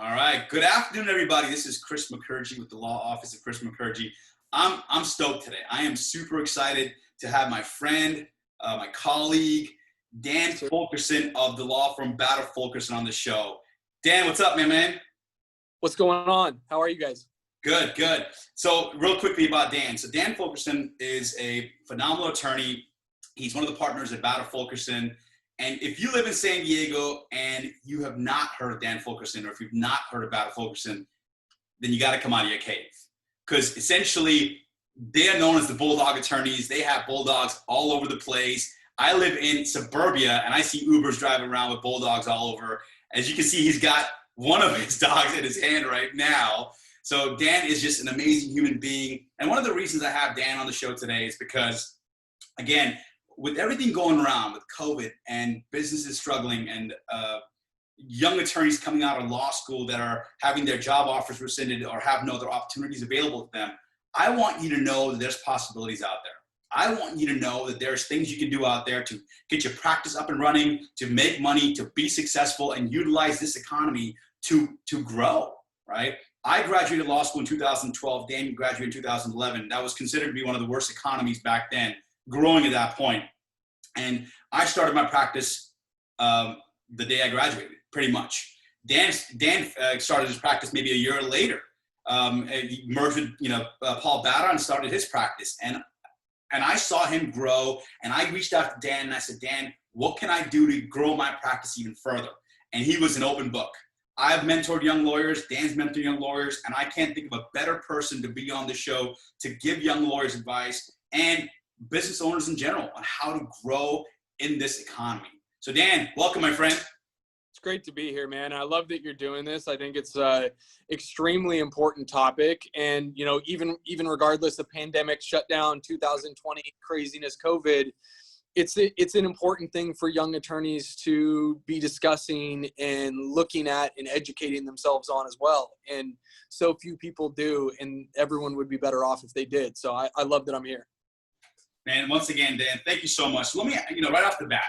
All right. Good afternoon, everybody. This is Kris Mukherji with the Law Office of Kris Mukherji. I'm stoked today. I am super excited to have my friend, my colleague, Dan Fulkerson of the Law Firm Batta Fulkerson on the show. Dan, what's up, man? What's going on? How are you guys? Good, good. So real quickly about Dan. So Dan Fulkerson is a phenomenal attorney. He's one of the partners at Batta Fulkerson. And if you live in San Diego and you have not heard of Dan Fulkerson, or if you've not heard of Batta Fulkerson, then you got to come out of your cave. Because essentially, they are known as the Bulldog attorneys. They have Bulldogs all over the place. I live in suburbia, and I see Ubers driving around with Bulldogs all over. As you can see, he's got one of his dogs in his hand right now. So Dan is just an amazing human being. And one of the reasons I have Dan on the show today is because, again, with everything going around with COVID and businesses struggling and young attorneys coming out of law school that are having their job offers rescinded or have no other opportunities available to them, I want you to know that there's possibilities out there. I want you to know that there's things you can do out there to get your practice up and running, to make money, to be successful, and utilize this economy to grow, right? I graduated law school in 2012. Dan graduated in 2011. That was considered to be one of the worst economies back then, growing at that point. And I started my practice the day I graduated, pretty much. Dan started his practice maybe a year later. He merged with Paul Batta and started his practice. And I saw him grow, and I reached out to Dan and I said, Dan, what can I do to grow my practice even further? And he was an open book. I've mentored young lawyers, Dan's mentored young lawyers, and I can't think of a better person to be on the show to give young lawyers advice and business owners in general on how to grow in this economy. So Dan, welcome, my friend. It's great to be here, man. I love that you're doing this. I think it's an extremely important topic. And, you know, even regardless of pandemic, shutdown, 2020, craziness, COVID, it's an important thing for young attorneys to be discussing and looking at and educating themselves on as well. And so few people do, and everyone would be better off if they did. So I love that I'm here. Man, once again, Dan, thank you so much. Let me, right off the bat,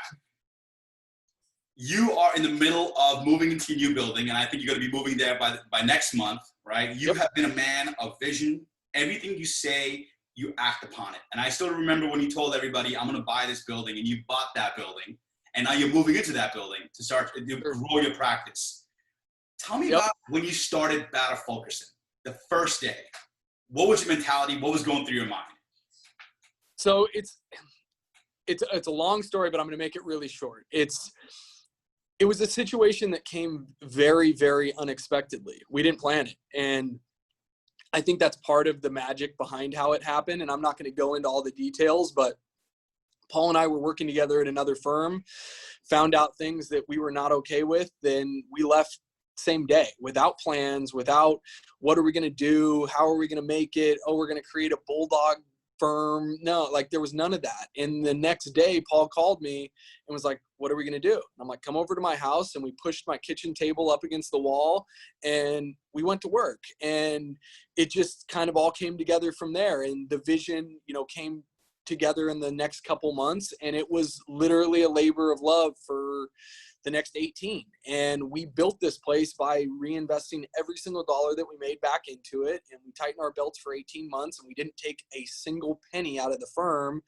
you are in the middle of moving into a new building, and I think you're going to be moving there by next month, right? You have been a man of vision. Everything you say, you act upon it. And I still remember when you told everybody, I'm going to buy this building, and you bought that building, and now you're moving into that building to start to grow your practice. Tell me about when you started Batta Fulkerson, the first day. What was your mentality? What was going through your mind? So it's a long story, but I'm going to make it really short. It was a situation that came very, very unexpectedly. We didn't plan it. And I think that's part of the magic behind how it happened. And I'm not going to go into all the details, but Paul and I were working together at another firm, found out things that we were not okay with. Then we left same day without plans, without what are we going to do? How are we going to make it? Oh, we're going to create a Bulldog firm. No, like there was none of that. And the next day, Paul called me and was like, what are we going to do? And I'm like, come over to my house. And we pushed my kitchen table up against the wall and we went to work. And it just kind of all came together from there. And the vision, came together in the next couple months. And it was literally a labor of love for the next 18. And we built this place by reinvesting every single dollar that we made back into it. And we tightened our belts for 18 months and we didn't take a single penny out of the firm,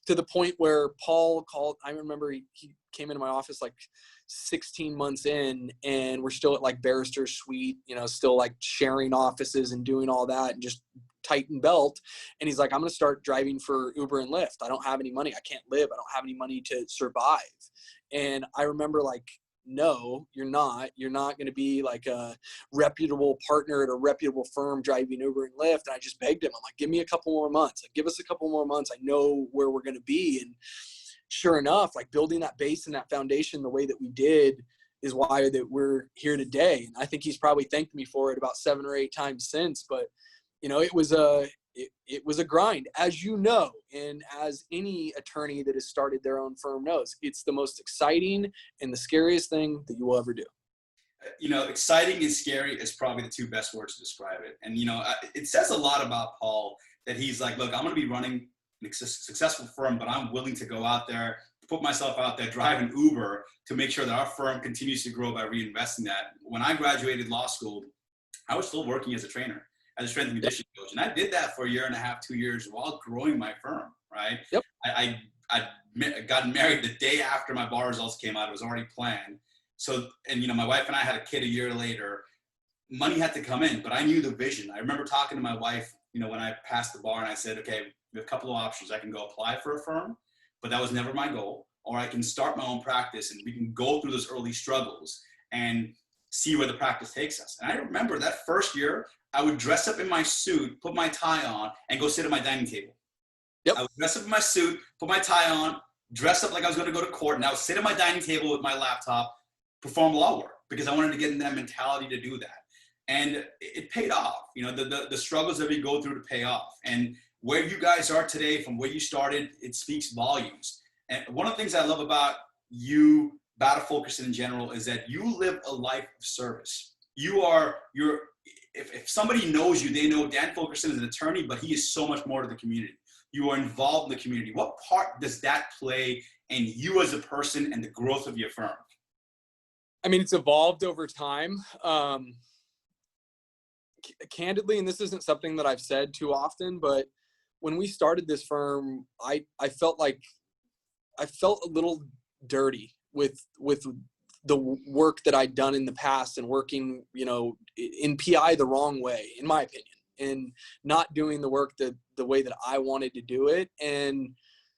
to the point where Paul called. I remember he came into my office like 16 months in, and we're still at like barrister suite, still like sharing offices and doing all that and just tighten belt. And he's like, I'm going to start driving for Uber and Lyft. I don't have any money. I can't live. I don't have any money to survive. And I remember like, no, you're not going to be like a reputable partner at a reputable firm driving Uber and Lyft. And I just begged him. I'm like, give me a couple more months. Like, give us a couple more months. I know where we're going to be. And sure enough, like building that base and that foundation the way that we did is why that we're here today. And I think he's probably thanked me for it about 7 or 8 times since, but it was a grind, as you know, and as any attorney that has started their own firm knows. It's the most exciting and the scariest thing that you will ever do. Exciting and scary is probably the 2 best words to describe it. And, it says a lot about Paul that he's like, look, I'm going to be running a successful firm, but I'm willing to go out there, put myself out there driving Uber to make sure that our firm continues to grow by reinvesting that. When I graduated law school, I was still working as a trainer, as a strength and conditioning coach. And I did that for a year and a half, 2 years while growing my firm, right? Yep. I got married the day after my bar results came out. It was already planned. So, and you know, my wife and I had a kid a year later. Money had to come in, but I knew the vision. I remember talking to my wife, you know, when I passed the bar, and I said, okay, we have a couple of options. I can go apply for a firm, but that was never my goal. Or I can start my own practice and we can go through those early struggles and see where the practice takes us. And I remember that first year, I would dress up in my suit, put my tie on, and go sit at my dining table. Yep. I would dress up in my suit, put my tie on, dress up like I was going to go to court, and I would sit at my dining table with my laptop, perform law work, because I wanted to get in that mentality to do that. And it paid off. You know, the struggles that we go through to pay off. And where you guys are today, from where you started, it speaks volumes. And one of the things I love about you, Batta Fulkerson in general, is that you live a life of service. If somebody knows you, they know Dan Fulkerson is an attorney, but he is so much more to the community. You are involved in the community. What part does that play in you as a person and the growth of your firm? I mean, it's evolved over time. Candidly, and this isn't something that I've said too often, but when we started this firm, I felt a little dirty with the work that I'd done in the past and working, you know, in PI the wrong way, in my opinion, and not doing the work the way that I wanted to do it. And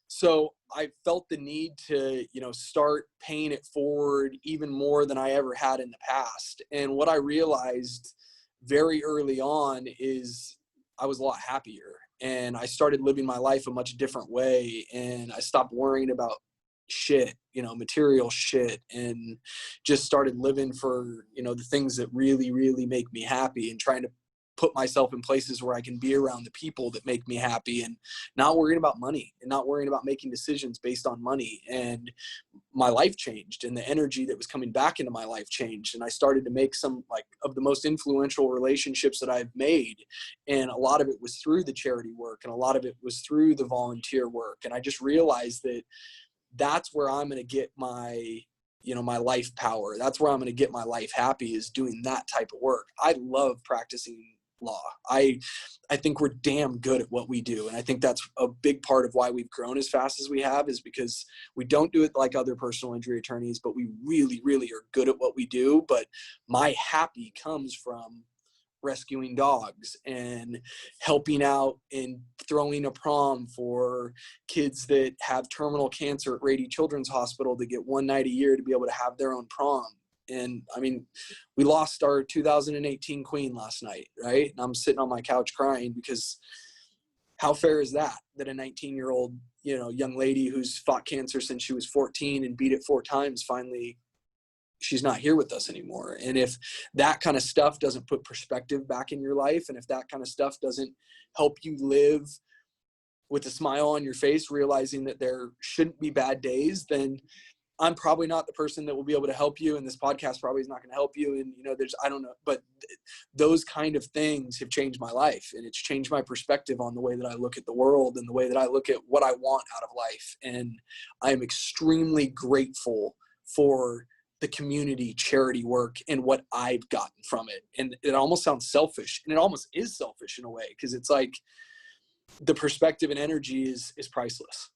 so I felt the need to, you know, start paying it forward even more than I ever had in the past. And what I realized very early on is I was a lot happier, and I started living my life a much different way. And I stopped worrying about shit, you know, material shit, and just started living for, you know, the things that really, really make me happy, and trying to put myself in places where I can be around the people that make me happy, and not worrying about money and not worrying about making decisions based on money. And my life changed, and the energy that was coming back into my life changed. And I started to make some like of the most influential relationships that I've made. And a lot of it was through the charity work, and a lot of it was through the volunteer work. And I just realized that that's where I'm going to get my, you know, my life power. That's where I'm going to get my life happy, is doing that type of work. I love practicing law. I think we're damn good at what we do. And I think that's a big part of why we've grown as fast as we have, is because we don't do it like other personal injury attorneys, but we really, really are good at what we do. But my happy comes from rescuing dogs and helping out and throwing a prom for kids that have terminal cancer at Rady Children's Hospital to get one night a year to be able to have their own prom. And I mean, we lost our 2018 queen last night, right? And I'm sitting on my couch crying, because how fair is that a 19-year-old, you know, young lady who's fought cancer since she was 14 and beat it 4 times, finally, she's not here with us anymore. And if that kind of stuff doesn't put perspective back in your life, and if that kind of stuff doesn't help you live with a smile on your face, realizing that there shouldn't be bad days, then I'm probably not the person that will be able to help you. And this podcast probably is not going to help you. And, you know, I don't know, but those kind of things have changed my life, and it's changed my perspective on the way that I look at the world and the way that I look at what I want out of life. And I am extremely grateful for the community charity work and what I've gotten from it. And it almost sounds selfish, and it almost is selfish in a way, because it's like the perspective and energy is priceless.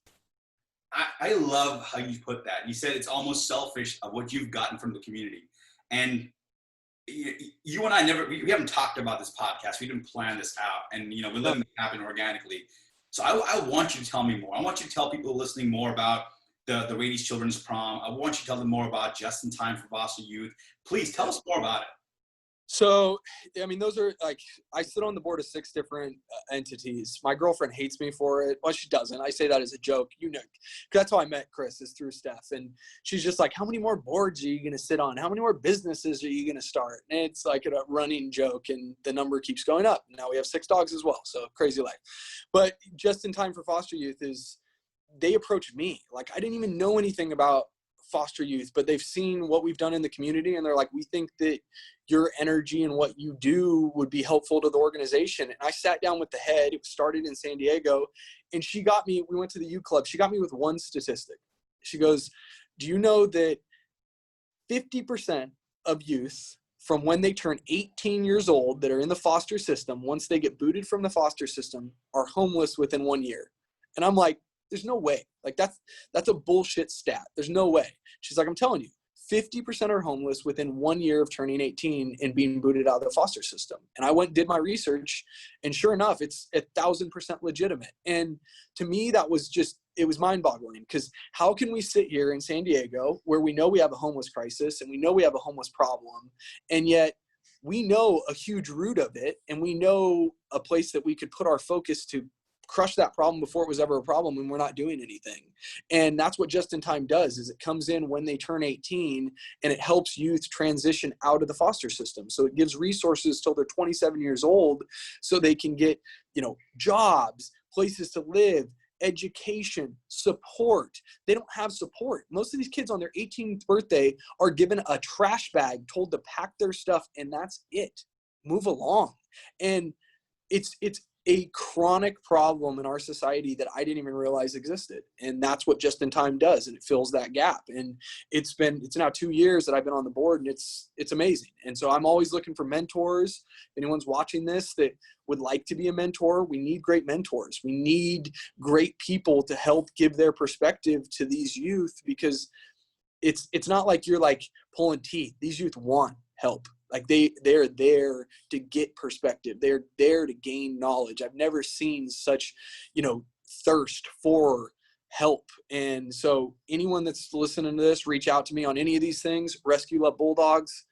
I love how you put that. You said it's almost selfish of what you've gotten from the community. And you and I we haven't talked about this podcast. We didn't plan this out. And, you know, we're letting it happen organically. So I want you to tell me more. I want you to tell people listening more about the Rady Children's Prom. I want you to tell them more about Just in Time for Foster Youth. Please tell us more about it. So, I mean, those are like, I sit on the board of 6 different entities. My girlfriend hates me for it. Well, she doesn't. I say that as a joke, you know, 'cause that's how I met Kris, is through Steph. And she's just like, how many more boards are you going to sit on? How many more businesses are you going to start? And it's like a running joke, and the number keeps going up. Now we have 6 dogs as well. So crazy life. But Just in Time for Foster Youth they approached me. Like, I didn't even know anything about foster youth, but they've seen what we've done in the community, and they're like, we think that your energy and what you do would be helpful to the organization. And I sat down with the head. It started in San Diego, and she got me, we went to the U Club. She got me with one statistic. She goes, do you know that 50% of youth from when they turn 18 years old that are in the foster system, once they get booted from the foster system, are homeless within 1 year? And I'm like, there's no way. Like that's a bullshit stat. There's no way. She's like, I'm telling you, 50% are homeless within 1 year of turning 18 and being booted out of the foster system. And I went and did my research, and sure enough, it's 1,000% legitimate. And to me, that was just, it was mind-boggling, because how can we sit here in San Diego where we know we have a homeless crisis and we know we have a homeless problem, and yet we know a huge root of it, and we know a place that we could put our focus to crush that problem before it was ever a problem, and we're not doing anything. And that's what Just in Time does, is it comes in when they turn 18, and it helps youth transition out of the foster system. So it gives resources till they're 27 years old, so they can get, jobs, places to live, education, support. They don't have support. Most of these kids on their 18th birthday are given a trash bag, told to pack their stuff, and that's it. Move along. And it's a chronic problem in our society that I didn't even realize existed. And that's what Just in Time does. And it fills that gap. And it's now 2 years that I've been on the board, and it's amazing. And so I'm always looking for mentors. If anyone's watching this that would like to be a mentor, we need great mentors. We need great people to help give their perspective to these youth, because it's not like you're like pulling teeth. These youth want help. Like they're there to get perspective. They're there to gain knowledge. I've never seen such, thirst for help. And so anyone that's listening to this, reach out to me on any of these things. Rescue Love Bulldogs.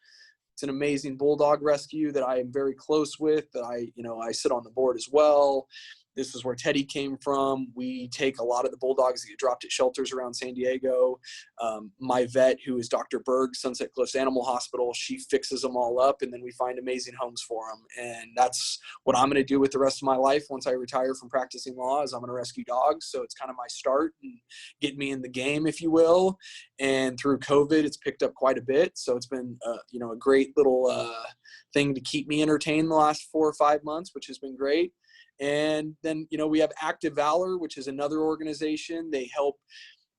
It's an amazing bulldog rescue that I am very close with, that I sit on the board as well. This is where Teddy came from. We take a lot of the bulldogs that get dropped at shelters around San Diego. My vet, who is Dr. Berg, Sunset Cliffs Animal Hospital, she fixes them all up, and then we find amazing homes for them. And that's what I'm going to do with the rest of my life once I retire from practicing law, is I'm going to rescue dogs. So it's kind of my start and get me in the game, if you will. And through COVID, it's picked up quite a bit. So it's been, a great little thing to keep me entertained the last 4 or 5 months, which has been great. And then, we have Active Valor, which is another organization. They help.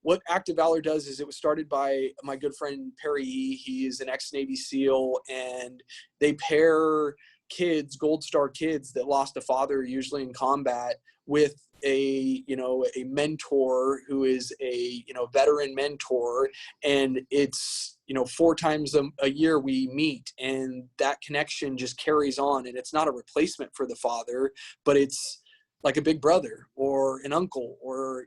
What Active Valor does is, it was started by my good friend Perry E. He is an ex-Navy SEAL, and they pair kids, Gold Star kids that lost a father, usually in combat, with a mentor who is a veteran mentor. And it's 4 times a year we meet, and that connection just carries on. And it's not a replacement for the father, but it's like a big brother or an uncle, or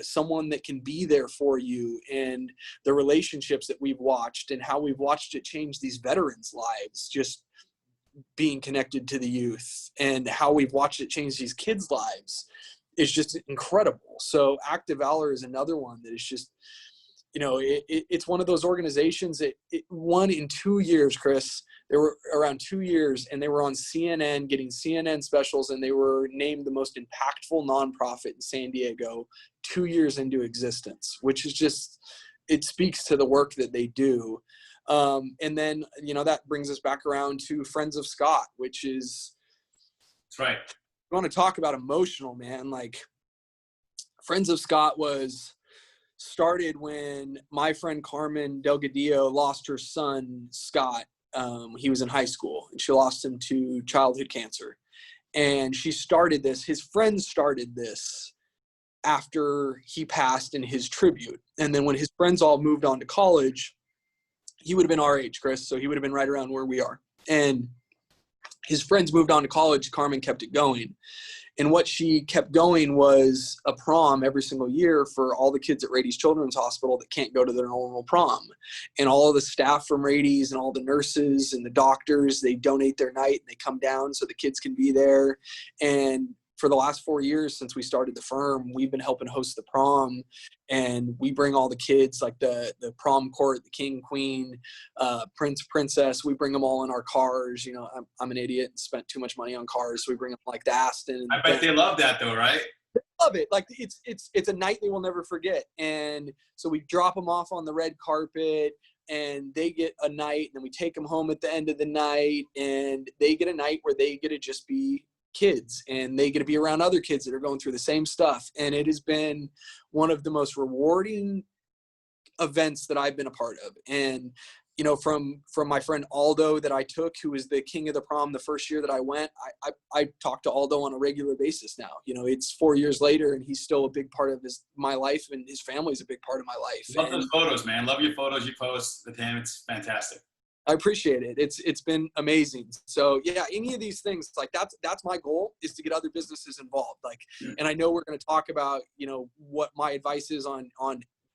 someone that can be there for you. And the relationships that we've watched, and how we've watched it change these veterans' lives, just being connected to the youth, and how we've watched it change these kids' lives, is just incredible. So Active Valor is another one that is just, it's one of those organizations that it won in 2 years, Kris. They were around 2 years, and they were on CNN getting CNN specials, and they were named the most impactful nonprofit in San Diego 2 years into existence, which is just, it speaks to the work that they do. And then, that brings us back around to Friends of Scott, which is, that's right. You want to talk about emotional, man. Like, Friends of Scott was started when my friend Carmen Delgadillo lost her son, Scott. He was in high school, and she lost him to childhood cancer. And she started this, his friends started this after he passed in his tribute. And then when his friends all moved on to college, he would have been our age, Kris. So he would have been right around where we are. And his friends moved on to college. Carmen kept it going. And what she kept going was a prom every single year for all the kids at Rady's Children's Hospital that can't go to their normal prom. And all of the staff from Rady's and all the nurses and the doctors, they donate their night and they come down so the kids can be there. And for the last 4 years since we started the firm, we've been helping host the prom, and we bring all the kids, like the prom court, the king, queen, prince, princess. We bring them all in our cars. I'm an idiot and spent too much money on cars, so we bring them like the Aston. I bet they love that though, right? They love it. Like it's a night they will never forget. And so we drop them off on the red carpet, and they get a night, and then we take them home at the end of the night, and they get a night where they get to just be kids, and they get to be around other kids that are going through the same stuff. And it has been one of the most rewarding events that I've been a part of. And, you know, from my friend Aldo that I took, who was the king of the prom the first year that I went, I talk to Aldo on a regular basis now. You know, it's 4 years later and he's still a big part of my life, and his family's a big part of my life. Love those photos, man. Love your photos you post with him. It's fantastic. I appreciate it. It's been amazing. So yeah, any of these things, like that's my goal, is to get other businesses involved. Like, and I know we're going to talk about, you know, what my advice is on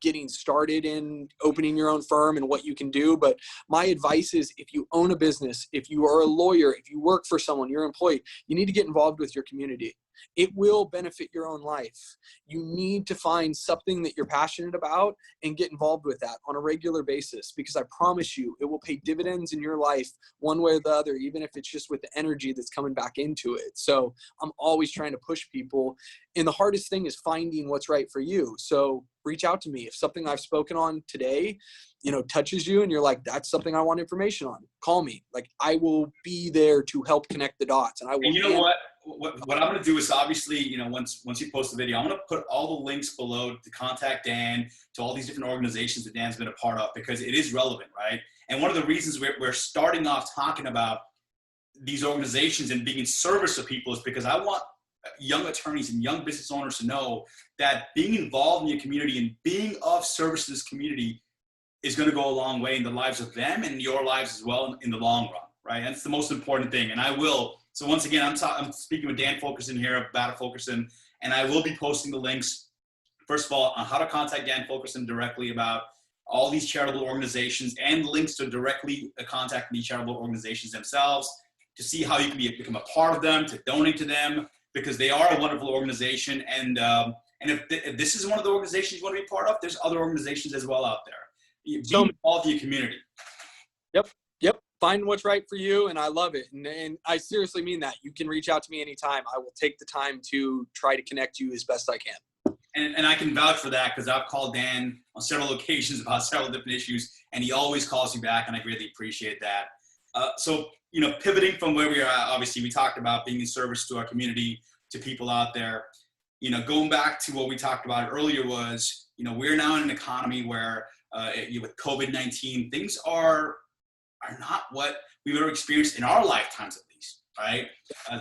getting started in opening your own firm and what you can do. But my advice is, if you own a business, if you are a lawyer, if you work for someone, you're an employee, you need to get involved with your community. It will benefit your own life. You need to find something that you're passionate about and get involved with that on a regular basis, because I promise you it will pay dividends in your life one way or the other, even if it's just with the energy that's coming back into it. So I'm always trying to push people. And the hardest thing is finding what's right for you. So reach out to me. If something I've spoken on today, you know, touches you and you're like, that's something I want information on, call me. Like, I will be there to help connect the dots. And I will. And you know what I'm going to do is, obviously, you know, once you post the video, I'm going to put all the links below to contact Dan, to all these different organizations that Dan's been a part of, because it is relevant, right? And one of the reasons we're starting off talking about these organizations and being in service of people is because I want young attorneys and young business owners to know that being involved in your community and being of service to this community is going to go a long way in the lives of them and your lives as well in the long run, right? That's the most important thing. And I will. So once again, I'm speaking with Dan Fulkerson here of Batta Fulkerson, and I will be posting the links, first of all, on how to contact Dan Fulkerson directly about all these charitable organizations, and links to directly contact these charitable organizations themselves, to see how you can become a part of them, to donate to them, because they are a wonderful organization. And if this is one of the organizations you want to be part of, there's other organizations as well out there. Be involved in your community. Yep. Find what's right for you. And I love it. And I seriously mean that. You can reach out to me anytime. I will take the time to try to connect you as best I can. And I can vouch for that, because I've called Dan on several occasions about several different issues, and he always calls me back, and I greatly appreciate that. So, you know, pivoting from where we are, obviously we talked about being in service to our community, to people out there. You know, going back to what we talked about earlier was, you know, we're now in an economy where with COVID-19, things are not what we've ever experienced in our lifetimes, at least, right?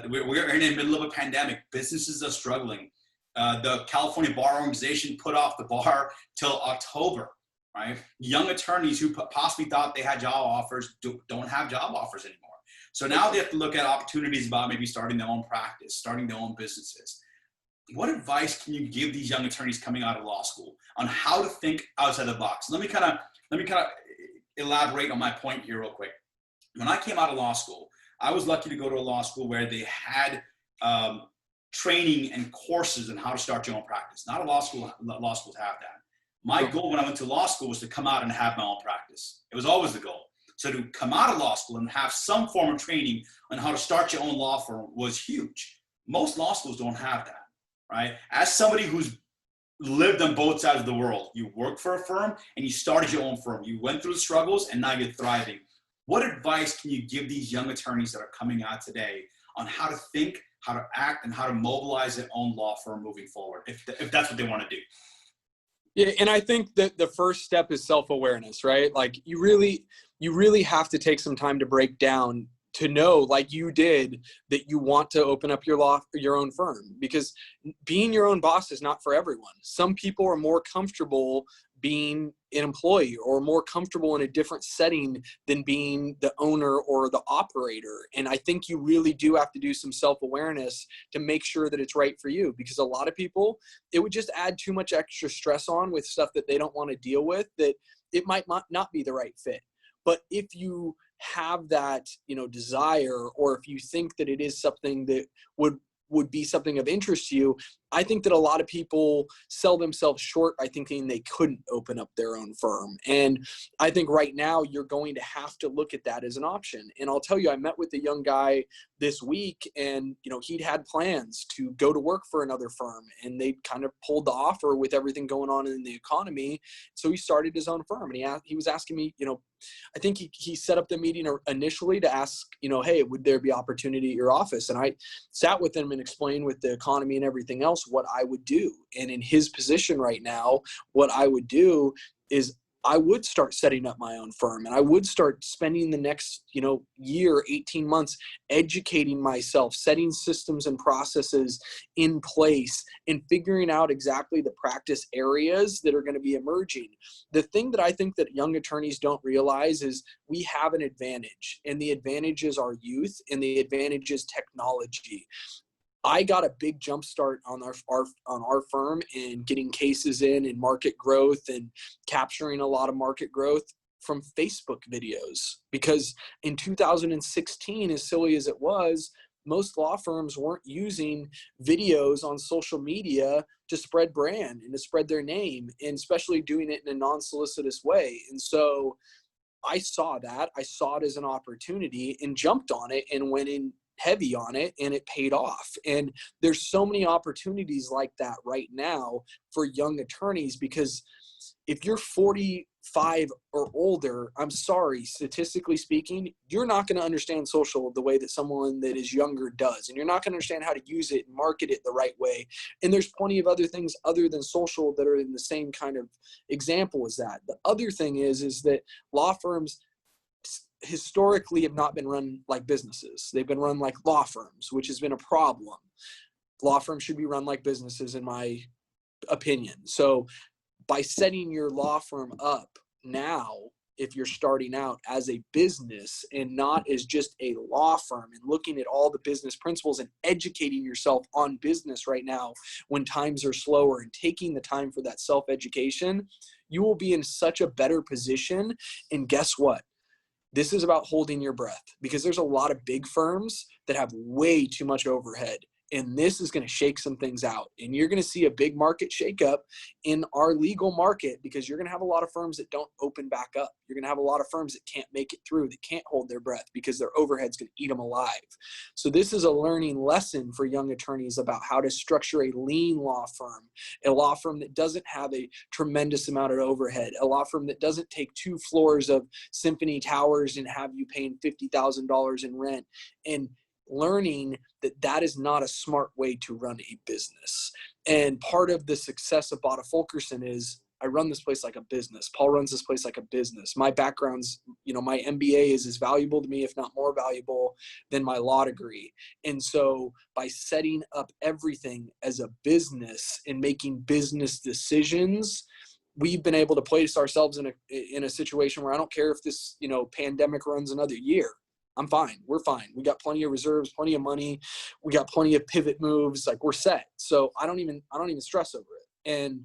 We're in the middle of a pandemic. Businesses are struggling. The California Bar Organization put off the bar till October, right? Young attorneys who possibly thought they had job offers don't have job offers anymore. So now they have to look at opportunities about maybe starting their own practice, starting their own businesses. What advice can you give these young attorneys coming out of law school on how to think outside the box? Let me kind of elaborate on my point here real quick. When I came out of law school, I was lucky to go to a law school where they had training and courses on how to start your own practice. Not a law schools have that. My goal when I went to law school was to come out and have my own practice. It was always the goal. So to come out of law school and have some form of training on how to start your own law firm was huge. Most law schools don't have that, right? As somebody who's lived on both sides of the world, you worked for a firm and you started your own firm. You went through the struggles and now you're thriving. What advice can you give these young attorneys that are coming out today on how to think, how to act, and how to mobilize their own law firm moving forward, if that's what they want to do? Yeah, and I think that the first step is self-awareness, right? Like, you really have to take some time to break down, to know, like you did, that you want to open up your own firm, because being your own boss is not for everyone. Some people are more comfortable being an employee, or more comfortable in a different setting than being the owner or the operator. And I think you really do have to do some self-awareness to make sure that it's right for you, because a lot of people, it would just add too much extra stress on with stuff that they don't want to deal with, that it might not be the right fit. But if you have that, you know, desire, or if you think that it is something that would be something of interest to you, I think that a lot of people sell themselves short by thinking they couldn't open up their own firm. And I think right now you're going to have to look at that as an option. And I'll tell you, I met with a young guy this week, and, you know, he'd had plans to go to work for another firm, and they kind of pulled the offer with everything going on in the economy. So he started his own firm, and he was asking me, you know, I think he set up the meeting initially to ask, you know, hey, would there be opportunity at your office? And I sat with him and explained, with the economy and everything else, what I would do. And in his position right now, what I would do is I would start setting up my own firm, and I would start spending the next, year, 18 months educating myself, setting systems and processes in place, and figuring out exactly the practice areas that are going to be emerging. The thing that I think that young attorneys don't realize is we have an advantage, and the advantage is our youth, and the advantage is technology. I got a big jump start on our firm in getting cases in and market growth and capturing a lot of market growth from Facebook videos, because in 2016, as silly as it was, most law firms weren't using videos on social media to spread brand and to spread their name, and especially doing it in a non-solicitous way. And so I saw that. I saw it as an opportunity and jumped on it and went in heavy on it, and it paid off. And there's so many opportunities like that right now for young attorneys, because if you're 45 or older, I'm sorry, statistically speaking, you're not going to understand social the way that someone that is younger does. And you're not going to understand how to use it and market it the right way. And there's plenty of other things other than social that are in the same kind of example as that. The other thing is that law firms historically have not been run like businesses. They've been run like law firms, which has been a problem. Law firms should be run like businesses, in my opinion. So by setting your law firm up now, if you're starting out as a business and not as just a law firm, and looking at all the business principles and educating yourself on business right now when times are slower, and taking the time for that self-education, you will be in such a better position. And guess what? This is about holding your breath, because there's a lot of big firms that have way too much overhead, and this is going to shake some things out. And you're going to see a big market shakeup in our legal market, because you're going to have a lot of firms that don't open back up. You're going to have a lot of firms that can't make it through, that can't hold their breath because their overhead's going to eat them alive. So this is a learning lesson for young attorneys about how to structure a lean law firm, a law firm that doesn't have a tremendous amount of overhead, a law firm that doesn't take 2 floors of Symphony Towers and have you paying $50,000 in rent, and learning that that is not a smart way to run a business. And part of the success of Batta Fulkerson is I run this place like a business. Paul runs this place like a business. My background's, my MBA is as valuable to me, if not more valuable, than my law degree. And so by setting up everything as a business and making business decisions, we've been able to place ourselves in a situation where I don't care if this, pandemic runs another year. I'm fine. We're fine. We got plenty of reserves, plenty of money. We got plenty of pivot moves. Like, we're set. So I don't even stress over it. And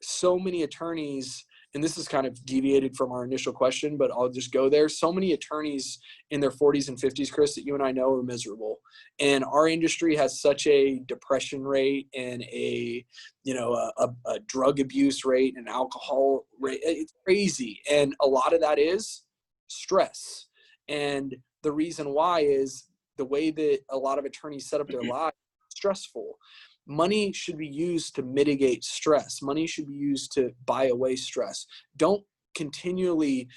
so many attorneys, and this is kind of deviated from our initial question, but I'll just go there. So many attorneys in their 40s and 50s, Kris, that you and I know are miserable. And our industry has such a depression rate and a drug abuse rate and alcohol rate. It's crazy. And a lot of that is stress. And the reason why is the way that a lot of attorneys set up their lives is stressful. Money should be used to mitigate stress. Money should be used to buy away stress. Don't continually,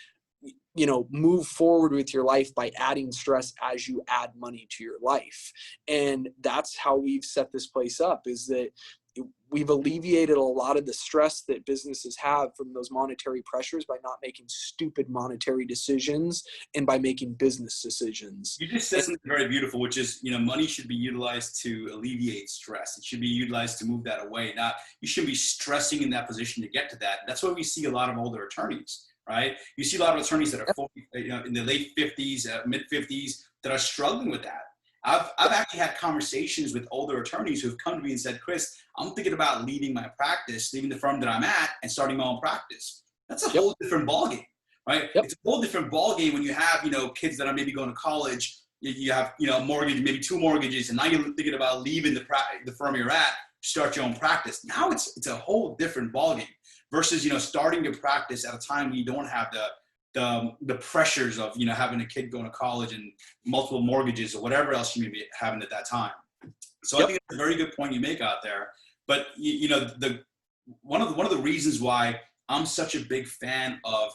move forward with your life by adding stress as you add money to your life. And that's how we've set this place up, is that we've alleviated a lot of the stress that businesses have from those monetary pressures by not making stupid monetary decisions and by making business decisions. You just said something very beautiful, which is, money should be utilized to alleviate stress. It should be utilized to move that away. Not, you shouldn't be stressing in that position to get to that. That's why we see a lot of older attorneys, right? You see a lot of attorneys that are 40, in the late 50s, mid 50s, that are struggling with that. I've actually had conversations with older attorneys who've come to me and said, Kris, I'm thinking about leaving my practice, leaving the firm that I'm at, and starting my own practice. That's a whole different ballgame, right? It's a whole different ballgame when you have, kids that are maybe going to college, you have, mortgage, maybe 2 mortgages, and now you're thinking about leaving the firm you're at, start your own practice. Now it's a whole different ballgame versus, starting your practice at a time when you don't have the pressures of, having a kid going to college and multiple mortgages or whatever else you may be having at that time. So I think it's a very good point you make out there. But one of the reasons why I'm such a big fan of,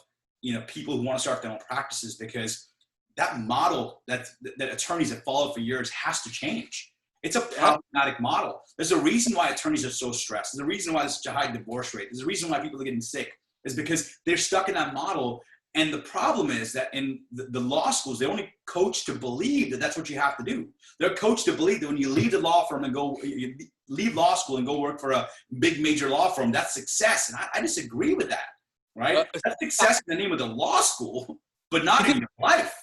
people who want to start their own practices, because that model that attorneys have followed for years has to change. It's a problematic model. There's a reason why attorneys are so stressed. There's a reason why there's such a high divorce rate. There's a reason why people are getting sick. is because they're stuck in that model. And the problem is that in the law schools, they're only coached to believe that that's what you have to do. They're coached to believe that when you leave the law firm and you leave law school and go work for a big major law firm, that's success. And I disagree with that, right? That's success in the name of the law school, but not in your life.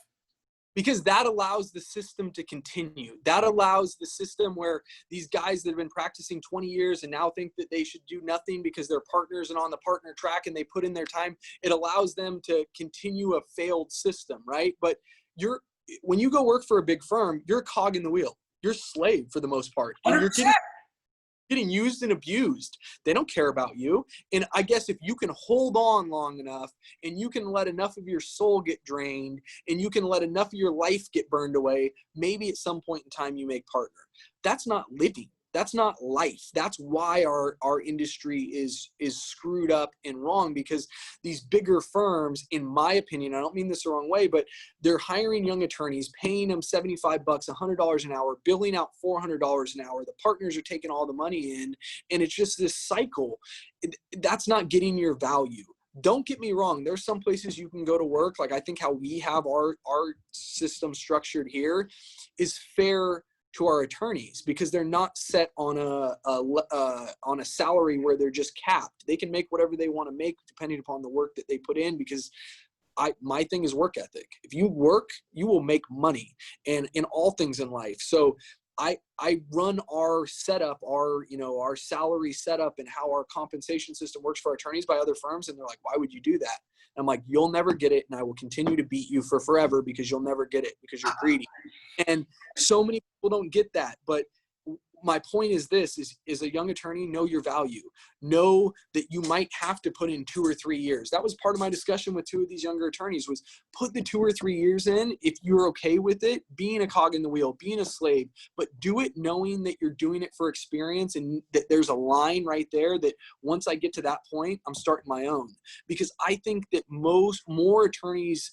Because that allows the system to continue. That allows the system where these guys that have been practicing 20 years and now think that they should do nothing because they're partners and on the partner track and they put in their time, it allows them to continue a failed system, right? But when you go work for a big firm, you're a cog in the wheel. You're a slave for the most part. And you're getting used and abused. They don't care about you. And I guess if you can hold on long enough and you can let enough of your soul get drained and you can let enough of your life get burned away, maybe at some point in time you make partner. That's not living. That's not life. That's why our industry is screwed up and wrong, because these bigger firms, in my opinion, I don't mean this the wrong way, but they're hiring young attorneys, paying them $75, $100 an hour, billing out $400 an hour. The partners are taking all the money in, and it's just this cycle. That's not getting your value. Don't get me wrong. There's some places you can go to work. Like I think how we have our system structured here is fair to our attorneys, because they're not set on a salary where they're just capped. They can make whatever they want to make depending upon the work that they put in, because my thing is work ethic. If you work, you will make money, and in all things in life. So I run our setup, our salary setup and how our compensation system works for our attorneys by other firms. And they're like, why would you do that? And I'm like, you'll never get it. And I will continue to beat you for forever because you'll never get it because you're greedy. And so many people don't get that. But my point is this, is a young attorney, know your value. Know that you might have to put in 2 or 3 years. That was part of my discussion with 2 of these younger attorneys, was put the 2 or 3 years in if you're okay with it, being a cog in the wheel, being a slave, but do it knowing that you're doing it for experience and that there's a line right there that once I get to that point, I'm starting my own. Because I think that more attorneys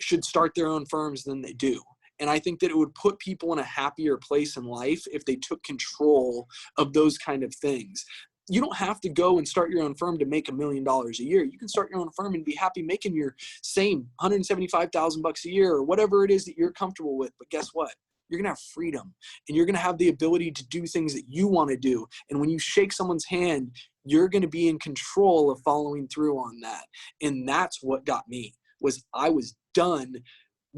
should start their own firms than they do. And I think that it would put people in a happier place in life if they took control of those kind of things. You don't have to go and start your own firm to make $1 million a year. You can start your own firm and be happy making your same $175,000 a year or whatever it is that you're comfortable with. But guess what? You're going to have freedom, and you're going to have the ability to do things that you want to do. And when you shake someone's hand, you're going to be in control of following through on that. And that's what got me, was I was done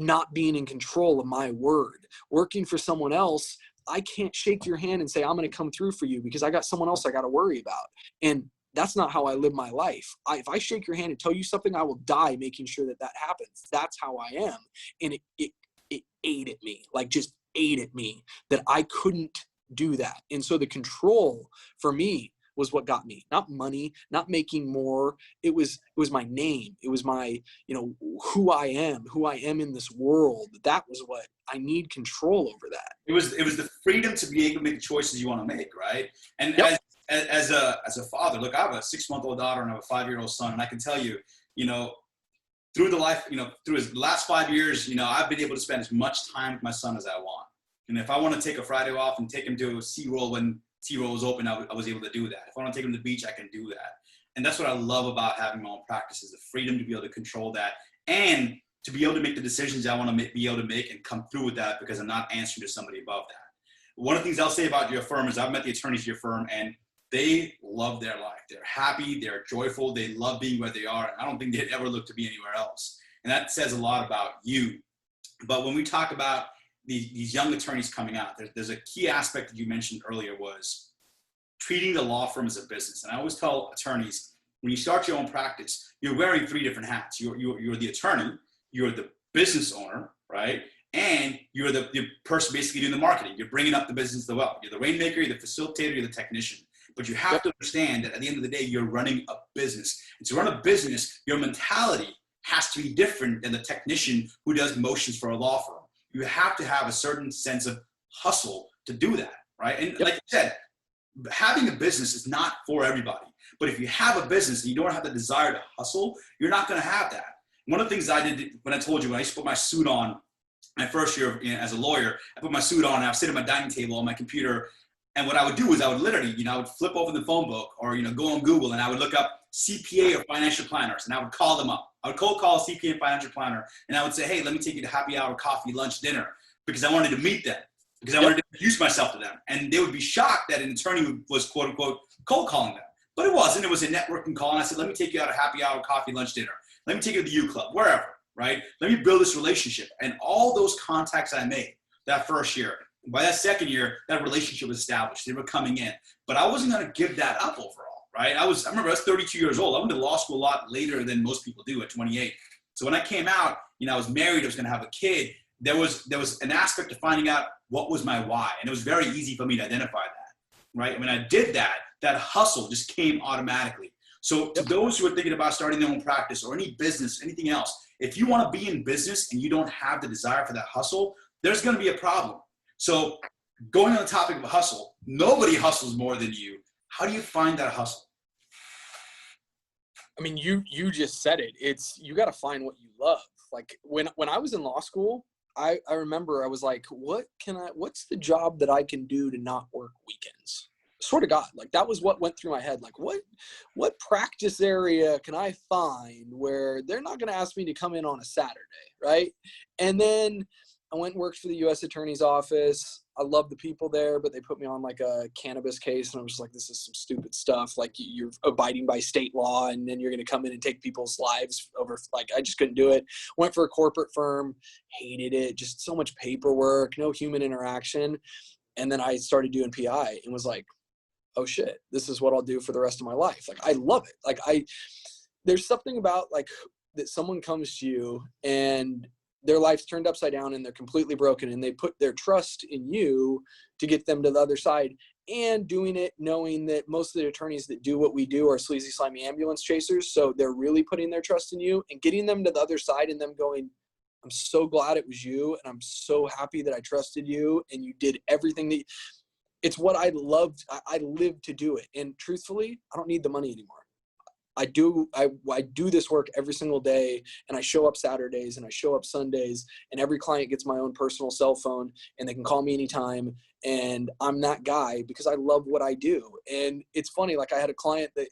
not being in control of my word. Working for someone else, I can't shake your hand and say, I'm going to come through for you because I got someone else I got to worry about. And that's not how I live my life. If I shake your hand and tell you something, I will die making sure that happens. That's how I am. And it ate at me, like just ate at me that I couldn't do that. And so the control for me was what got me, not money, not making more. It was my name. It was my, who I am in this world. That was what I need control over that. It was the freedom to be able to make the choices you want to make. Right. And yep. as a father, look, I have a 6-month-old daughter and I have a 5-year-old son. And I can tell you, through the life, through his last 5 years, I've been able to spend as much time with my son as I want. And if I want to take a Friday off and take him to a SeaWorld when SeaWorld was open, I was able to do that. If I want to take him to the beach, I can do that. And that's what I love about having my own practice, is the freedom to be able to control that and to be able to make the decisions I want to be able to make and come through with that, because I'm not answering to somebody above that. One of the things I'll say about your firm is I've met the attorneys at your firm and they love their life. They're happy, they're joyful, they love being where they are. And I don't think they'd ever look to be anywhere else. And that says a lot about you. But when we talk about these young attorneys coming out, there's a key aspect that you mentioned earlier, was treating the law firm as a business. And I always tell attorneys, when you start your own practice, you're wearing 3 different hats. You're the attorney, you're the business owner, right? And you're the person basically doing the marketing. You're bringing up the business as well. You're the rainmaker, you're the facilitator, you're the technician. But you have to understand that at the end of the day, you're running a business. And to run a business, your mentality has to be different than the technician who does motions for a law firm. You have to have a certain sense of hustle to do that, right? And like you said, having a business is not for everybody. But if you have a business and you don't have the desire to hustle, you're not going to have that. One of the things I did when I told you, when I used to put my suit on my first year as a lawyer, I put my suit on and I would sit at my dining table on my computer. And what I would do is I would literally, I would flip open the phone book or, go on Google and I would look up CPA or financial planners, and I would call them up. I would cold call a CPA and financial planner, and I would say, hey, let me take you to happy hour, coffee, lunch, dinner, because I wanted to meet them, because I wanted to introduce myself to them. And they would be shocked that an attorney was, quote unquote, cold calling them. But it wasn't. It was a networking call. And I said, let me take you out to happy hour, coffee, lunch, dinner. Let me take you to the U Club, wherever, right? Let me build this relationship. And all those contacts I made that first year, by that second year, that relationship was established. They were coming in. But I wasn't going to give that up overall, right? I remember I was 32 years old. I went to law school a lot later than most people do at 28. So when I came out, I was married. I was going to have a kid. There was an aspect of finding out what was my why. And it was very easy for me to identify that, right? And when I did that, that hustle just came automatically. So to those who are thinking about starting their own practice or any business, anything else, if you want to be in business and you don't have the desire for that hustle, there's going to be a problem. So going on the topic of hustle, nobody hustles more than you. How do you find that hustle? I mean, you just said it. It's, you got to find what you love. Like when I was in law school, I remember I was like, what's the job that I can do to not work weekends? Swear to God, like that was what went through my head. Like what practice area can I find where they're not going to ask me to come in on a Saturday, right? And then I went and worked for the U.S. Attorney's Office. I love the people there, but they put me on like a cannabis case, and I was just like, this is some stupid stuff. Like you're abiding by state law, and then you're going to come in and take people's lives over. Like I just couldn't do it. Went for a corporate firm, hated it. Just so much paperwork, no human interaction. And then I started doing PI and was like, oh shit, this is what I'll do for the rest of my life. Like I love it. Like there's something about like that someone comes to you and their life's turned upside down and they're completely broken, and they put their trust in you to get them to the other side, and doing it knowing that most of the attorneys that do what we do are sleazy, slimy ambulance chasers. So they're really putting their trust in you and getting them to the other side, and them going, I'm so glad it was you. And I'm so happy that I trusted you and you did everything that it's what I loved. I lived to do it. And truthfully, I don't need the money anymore. I do this work every single day, and I show up Saturdays and I show up Sundays, and every client gets my own personal cell phone and they can call me anytime. And I'm that guy because I love what I do. And it's funny. Like I had a client that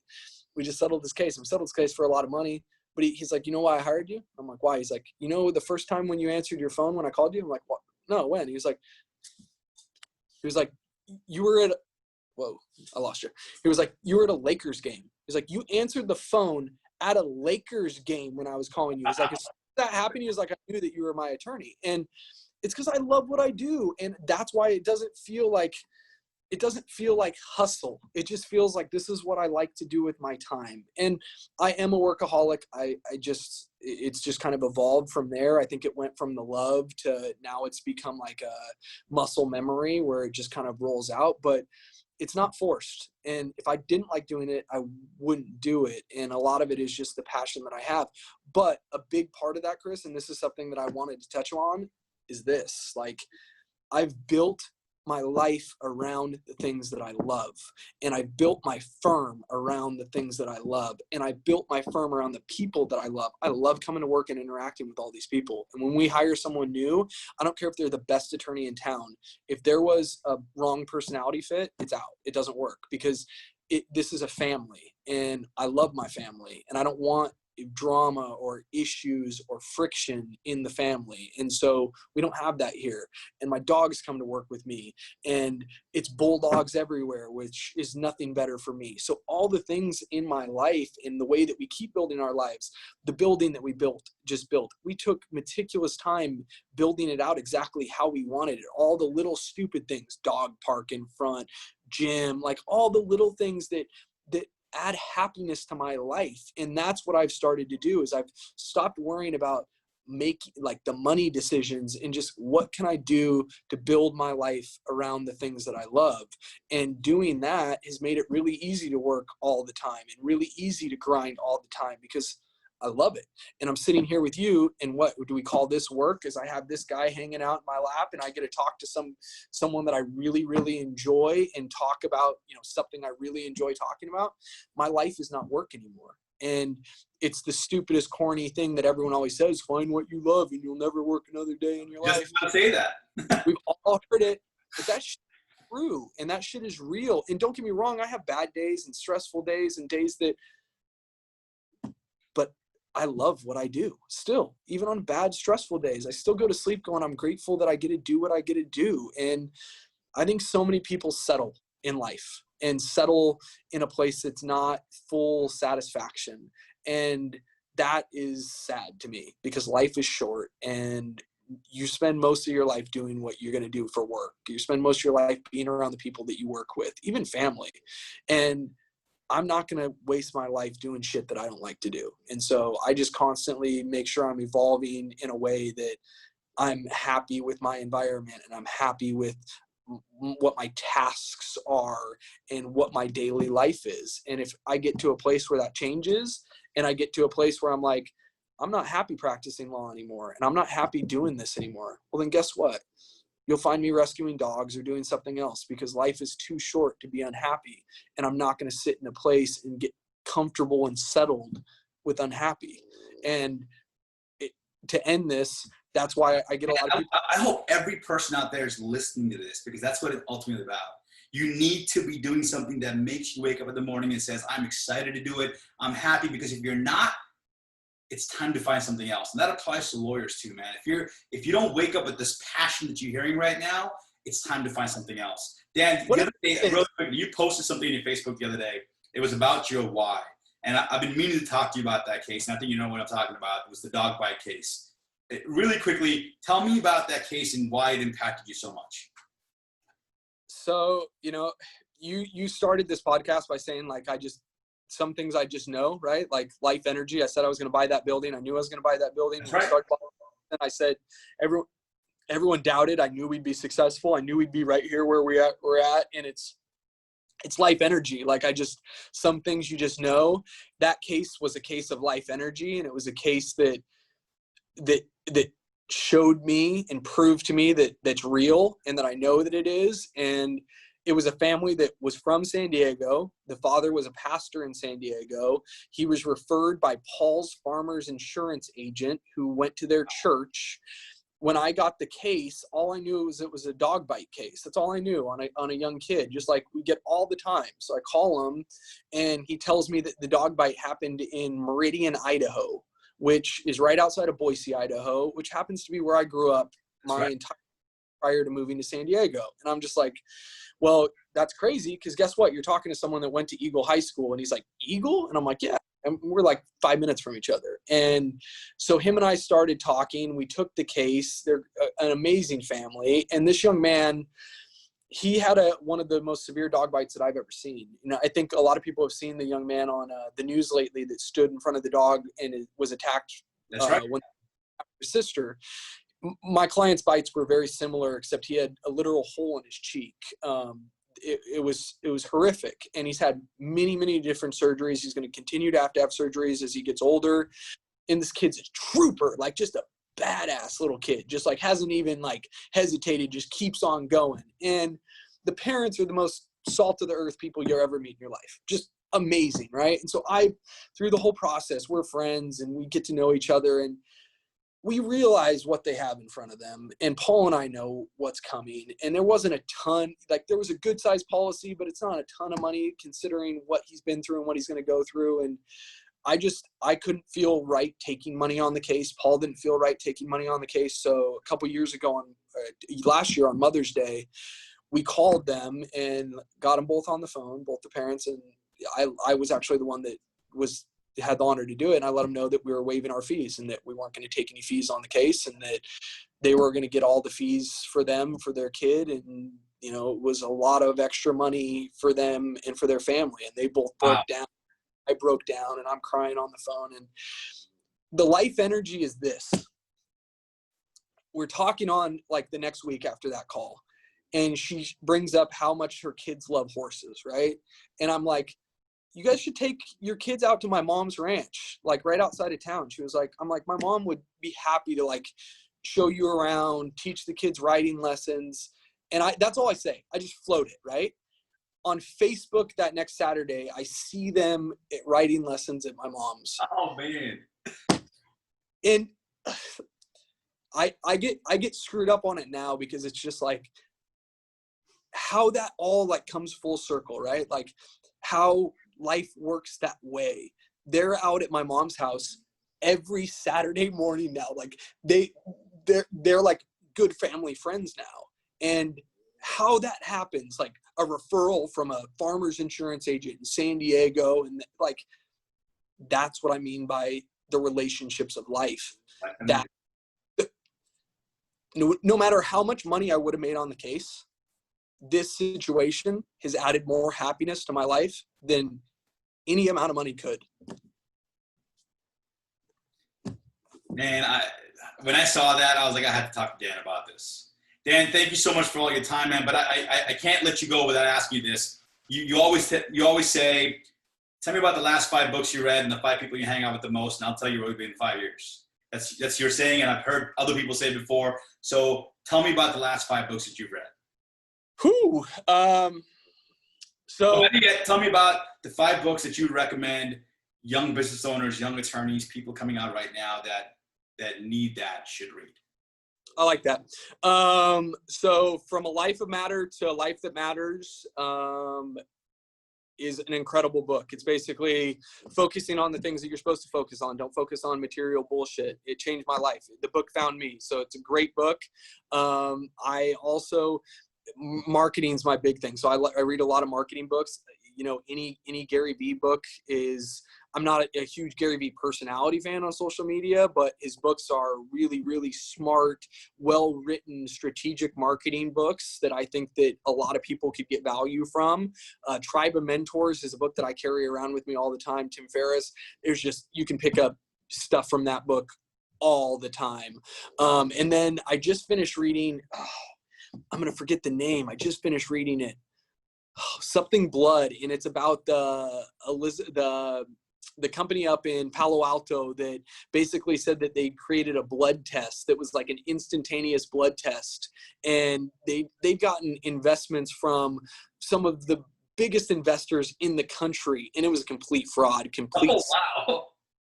we just settled this case. We settled this case for a lot of money, but he's like, you know why I hired you? I'm like, why? He's like, the first time when you answered your phone, when I called you, I'm like, what? No, when? He was like, you were at, whoa, I lost you. He was like, you were at a Lakers game. He's like, you answered the phone at a Lakers game when I was calling you. He's like, as soon as that happened, he was like, I knew that you were my attorney. And it's because I love what I do. And that's why it doesn't feel like hustle. It just feels like this is what I like to do with my time. And I am a workaholic. It's just kind of evolved from there. I think it went from the love to now it's become like a muscle memory where it just kind of rolls out, but it's not forced. And if I didn't like doing it, I wouldn't do it. And a lot of it is just the passion that I have. But a big part of that, Kris, and this is something that I wanted to touch on, is this. Like, I've built my life around the things that I love. And I built my firm around the things that I love. And I built my firm around the people that I love. I love coming to work and interacting with all these people. And when we hire someone new, I don't care if they're the best attorney in town. If there was a wrong personality fit, it's out. It doesn't work because this is a family and I love my family and I don't want drama or issues or friction in the family. And so we don't have that here. And my dogs come to work with me and it's bulldogs everywhere, which is nothing better for me. So all the things in my life and the way that we keep building our lives, the building that we just built, we took meticulous time building it out exactly how we wanted it. All the little stupid things, dog park in front, gym, like all the little things that add happiness to my life. And that's what I've started to do is I've stopped worrying about making like the money decisions and just what can I do to build my life around the things that I love. And doing that has made it really easy to work all the time and really easy to grind all the time because I love it. And I'm sitting here with you, and what do we call this work? Is I have this guy hanging out in my lap and I get to talk to someone that I really, really enjoy and talk about, something I really enjoy talking about. My life is not work anymore. And it's the stupidest, corny thing that everyone always says, find what you love and you'll never work another day in your life. Just not say that. We've all heard it, but that's true. And that shit is real. And don't get me wrong, I have bad days and stressful days and days that but I love what I do still. Even on bad, stressful days, I still go to sleep going, I'm grateful that I get to do what I get to do. And I think so many people settle in life and settle in a place that's not full satisfaction. And that is sad to me, because life is short and you spend most of your life doing what you're going to do for work. You spend most of your life being around the people that you work with, even family. And I'm not going to waste my life doing shit that I don't like to do. And so I just constantly make sure I'm evolving in a way that I'm happy with my environment and I'm happy with what my tasks are and what my daily life is. And if I get to a place where that changes and I get to a place where I'm like, I'm not happy practicing law anymore and I'm not happy doing this anymore, well, then guess what? You'll find me rescuing dogs or doing something else, because life is too short to be unhappy. And I'm not going to sit in a place and get comfortable and settled with unhappy. And to end this, that's why I get a lot of people. I hope every person out there is listening to this, because that's what it's ultimately about. You need to be doing something that makes you wake up in the morning and says, I'm excited to do it. I'm happy. Because if you're not, it's time to find something else. And that applies to lawyers too, man. If you don't wake up with this passion that you're hearing right now, it's time to find something else. Dan, the other day, really quick, you posted something in your Facebook the other day. It was about your why. And I've been meaning to talk to you about that case. And I think you know what I'm talking about. It was the dog bite case. Really quickly, tell me about that case and why it impacted you so much. So, you started this podcast by saying, like, some things I just know, right? Like life energy. I said I was going to buy that building. I knew I was going to buy that building. That's right. And I said, everyone doubted. I knew we'd be successful. I knew we'd be right here where we're at. And it's life energy. Like some things you just know. That case was a case of life energy. And it was a case that showed me and proved to me that that's real and that I know that it is. And it was a family that was from San Diego. The father was a pastor in San Diego. He was referred by Paul's farmer's insurance agent, who went to their church. When I got the case, all I knew was it was a dog bite case. That's all I knew on a young kid, just like we get all the time. So I call him and he tells me that the dog bite happened in Meridian, Idaho, which is right outside of Boise, Idaho, which happens to be where I grew up prior to moving to San Diego. And I'm just like, well, that's crazy, because guess what? You're talking to someone that went to Eagle High School. And he's like, Eagle? And I'm like, yeah. And we're like 5 minutes from each other. And so him and I started talking. We took the case. They're an amazing family. And this young man, he had one of the most severe dog bites that I've ever seen. I think a lot of people have seen the young man on the news lately that stood in front of the dog and was attacked. That's right. When his sister. My client's bites were very similar, except he had a literal hole in his cheek. It was horrific. And he's had many, many different surgeries. He's going to continue to have surgeries as he gets older. And this kid's a trooper, like just a badass little kid, just like hasn't even like hesitated, just keeps on going. And the parents are the most salt of the earth people you'll ever meet in your life. Just amazing, right? And so through the whole process, we're friends and we get to know each other, and we realize what they have in front of them. And Paul and I know what's coming. And there wasn't a ton, like there was a good sized policy, but it's not a ton of money considering what he's been through and what he's going to go through. And I couldn't feel right taking money on the case. Paul didn't feel right taking money on the case. So a couple years ago last year on Mother's Day, we called them and got them both on the phone, both the parents. And I was actually the one that had the honor to do it. And I let them know that we were waiving our fees and that we weren't going to take any fees on the case, and that they were going to get all the fees for them, for their kid. And, it was a lot of extra money for them and for their family. And they both broke down. I broke down and I'm crying on the phone. And the life energy is this. We're talking on like the next week after that call, and she brings up how much her kids love horses. Right. And I'm like, you guys should take your kids out to my mom's ranch, like right outside of town. She was like, I'm like, my mom would be happy to like show you around, teach the kids riding lessons. And that's all I say. I just float it, right? On Facebook that next Saturday, I see them at riding lessons at my mom's. Oh man. And I get screwed up on it now, because it's just like how that all like comes full circle, right? Like how life works that way. they're out at my mom's house every Saturday morning now. Like they're like good family friends now. And how that happens, like a referral from a farmer's insurance agent in San Diego. And like, that's what I mean by the relationships of life. That no matter how much money I would have made on the case, this situation has added more happiness to my life than any amount of money could. Man, when I saw that, I was like, I had to talk to Dan about this. Dan, thank you so much for all your time, man. But I can't let you go without asking you this. You always say, tell me about the last 5 books you read and the 5 people you hang out with the most, and I'll tell you where we've been in 5 years. That's your saying, and I've heard other people say it before. So tell me about the last 5 books that you've read. Whew. So Tell me about the 5 books that you recommend young business owners, young attorneys, people coming out right now that need that should read. I like that. So From a Life of Matter to a Life That Matters is an incredible book. It's basically focusing on the things that you're supposed to focus on. Don't focus on material bullshit. It changed my life. The book found me. So it's a great book. I also, marketing's my big thing. So I read a lot of marketing books. You know, any Gary Vee book is, I'm not a huge Gary Vee personality fan on social media, but his books are really, really smart, well-written, strategic marketing books that I think that a lot of people could get value from. Tribe of Mentors is a book that I carry around with me all the time. Tim Ferriss. There's just, you can pick up stuff from that book all the time. And then I just finished reading, I'm going to forget the name. I just finished reading it. Something Blood, and it's about the company up in Palo Alto that basically said that they created a blood test that was like an instantaneous blood test, and they've gotten investments from some of the biggest investors in the country, and it was a complete fraud,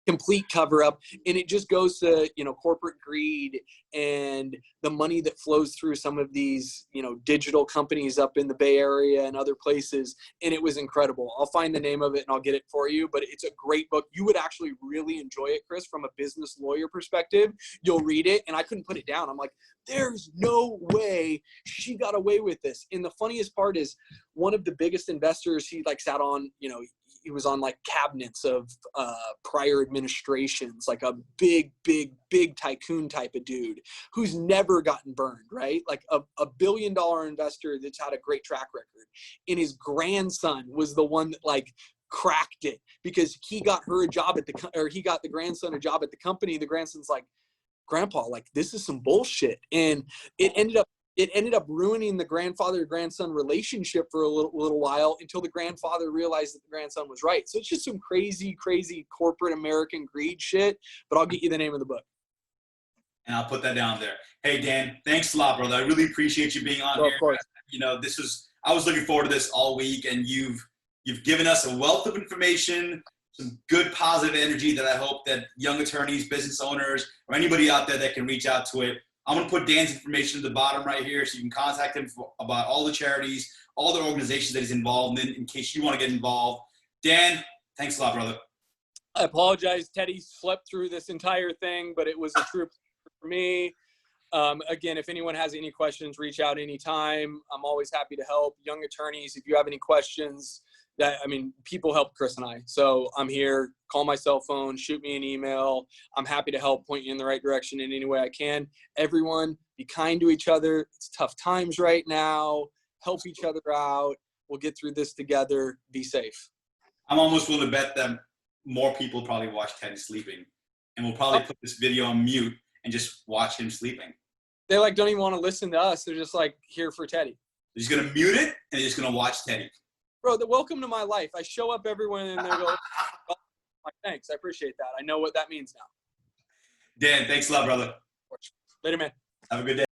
complete cover up. And it just goes to, you know, corporate greed and the money that flows through some of these, you know, digital companies up in the Bay Area and other places. And it was incredible. I'll find the name of it and I'll get it for you, but it's a great book. You would actually really enjoy it, Kris, from a business lawyer perspective. You'll read it and I couldn't put it down. I'm like, there's no way she got away with this. And the funniest part is one of the biggest investors, he like sat on, you know, he was on like cabinets of prior administrations, like a big tycoon type of dude who's never gotten burned, right? Like a $1 billion investor that's had a great track record. And his grandson was the one that like cracked it because he got her a job at he got the grandson a job at the company. The grandson's like, Grandpa, like this is some bullshit. And it ended up ruining the grandfather-grandson relationship for a little while until the grandfather realized that the grandson was right. So it's just some crazy corporate American greed shit, but I'll get you the name of the book. And I'll put that down there. Hey, Dan, thanks a lot, brother. I really appreciate you being on here. Of course. You know, I was looking forward to this all week, and you've given us a wealth of information, some good positive energy that I hope that young attorneys, business owners, or anybody out there that can reach out to it. I'm going to put Dan's information at the bottom right here so you can contact him about all the charities, all the organizations that he's involved in case you want to get involved. Dan, thanks a lot, brother. I apologize. Teddy slept through this entire thing, but it was a true pleasure for me. Again, if anyone has any questions, reach out anytime. I'm always happy to help. Young attorneys, if you have any questions, people help Kris and I. So I'm here. Call my cell phone, shoot me an email. I'm happy to help point you in the right direction in any way I can. Everyone, be kind to each other. It's tough times right now. Help each other out. We'll get through this together. Be safe. I'm almost willing to bet that more people probably watch Teddy sleeping, and we'll probably put this video on mute and just watch him sleeping. They don't even want to listen to us. They're just like here for Teddy. They're just going to mute it and they're just going to watch Teddy. Bro, welcome to my life. I show up everywhere and they go, oh, thanks. I appreciate that. I know what that means now. Dan, thanks a lot, brother. Later, man. Have a good day.